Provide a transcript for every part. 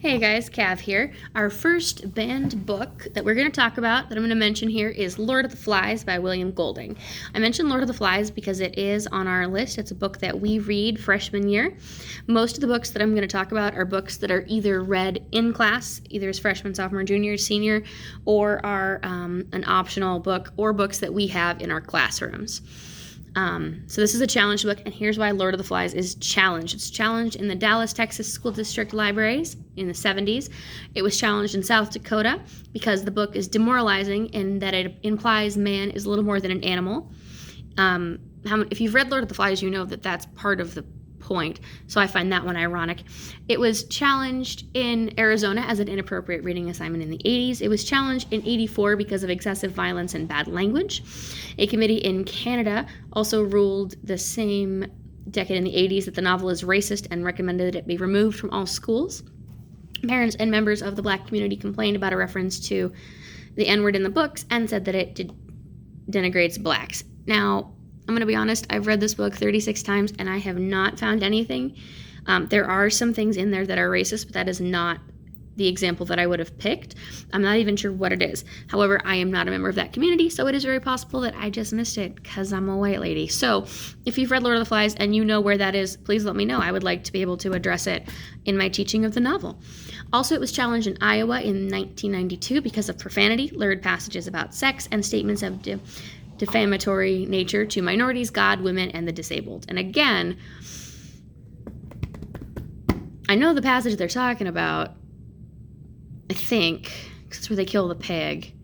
Hey guys, Cav here. Our first banned book that we're going to talk about, that I'm going to mention here, is Lord of the Flies by William Golding. I mentioned Lord of the Flies because it is on our list. It's a book that we read freshman year. Most of the books that I'm going to talk about are books that are either read in class, either as freshman, sophomore, junior, senior, or are an optional book, or books that we have in our classrooms. So this is a challenge book, and here's why Lord of the Flies is challenged. It's challenged in the Dallas, Texas School District libraries in the 70s. It was challenged in South Dakota because the book is demoralizing in that it implies man is a little more than an animal. If you've read Lord of the Flies, you know that that's part of the point, so I find that one ironic. It was challenged in Arizona as an inappropriate reading assignment in the 80s. It was challenged in 84 because of excessive violence and bad language. A committee in Canada also ruled the same decade in the 80s that the novel is racist and recommended it be removed from all schools. Parents and members of the Black community complained about a reference to the N-word in the books and said that it denigrates Blacks. Now, I'm going to be honest, I've read this book 36 times and I have not found anything. There are some things in there that are racist, but that is not the example that I would have picked. I'm not even sure what it is. However, I am not a member of that community, so it is very possible that I just missed it because I'm a white lady. So if you've read Lord of the Flies and you know where that is, please let me know. I would like to be able to address it in my teaching of the novel. Also, it was challenged in Iowa in 1992 because of profanity, lurid passages about sex, and statements of defamatory nature to minorities, God, women, and the disabled. And again, I know the passage they're talking about, I think, because it's where they kill the pig.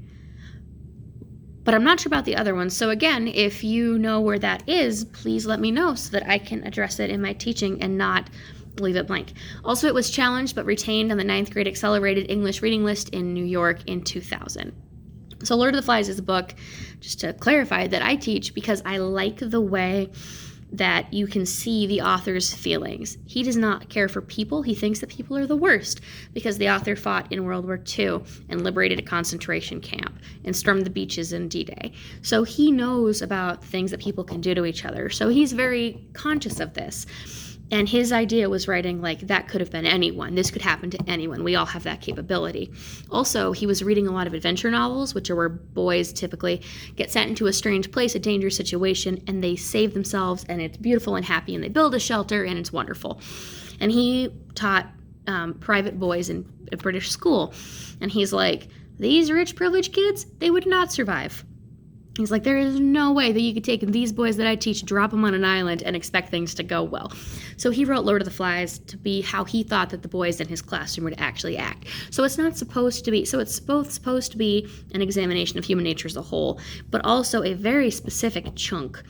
But I'm not sure about the other ones. So again, if you know where that is, please let me know so that I can address it in my teaching and not leave it blank. Also, it was challenged but retained on the 9th grade accelerated English reading list in New York in 2000. So Lord of the Flies is a book, just to clarify, that I teach because I like the way that you can see the author's feelings. He does not care for people. He thinks that people are the worst because the author fought in World War II and liberated a concentration camp and stormed the beaches in D-Day. So he knows about things that people can do to each other. So he's very conscious of this. And his idea was writing like that could have been anyone. This could happen to anyone. We all have that capability. Also, he was reading a lot of adventure novels, which are where boys typically get sent into a strange place, a dangerous situation, and they save themselves, and it's beautiful and happy, and they build a shelter, and it's wonderful. And he taught private boys in a British school. And he's like, these rich, privileged kids, they would not survive. He's like, there is no way that you could take these boys that I teach, drop them on an island, and expect things to go well. So he wrote Lord of the Flies to be how he thought that the boys in his classroom would actually act. So it's not supposed to be, so it's both supposed to be an examination of human nature as a whole, but also a very specific chunk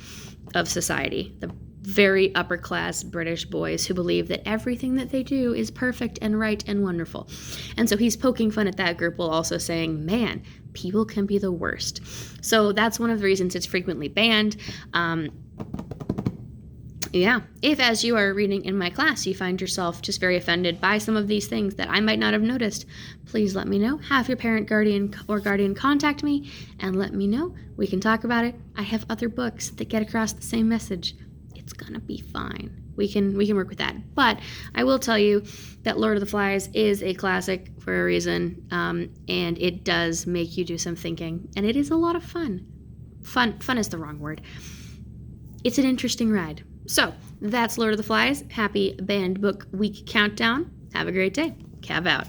of society, the very upper class British boys who believe that everything that they do is perfect and right and wonderful. And so he's poking fun at that group while also saying, man, people can be the worst. So that's one of the reasons it's frequently banned. If as you are reading in my class, you find yourself just very offended by some of these things that I might not have noticed, please let me know. Have your parent, guardian contact me and let me know. We can talk about it. I have other books that get across the same message. It's gonna be fine. We can work with that. But I will tell you that Lord of the Flies is a classic for a reason, and it does make you do some thinking, and it is a lot of fun. Fun is the wrong word. It's an interesting ride. So that's Lord of the Flies. Happy Banned Book Week countdown. Have a great day. Cav out.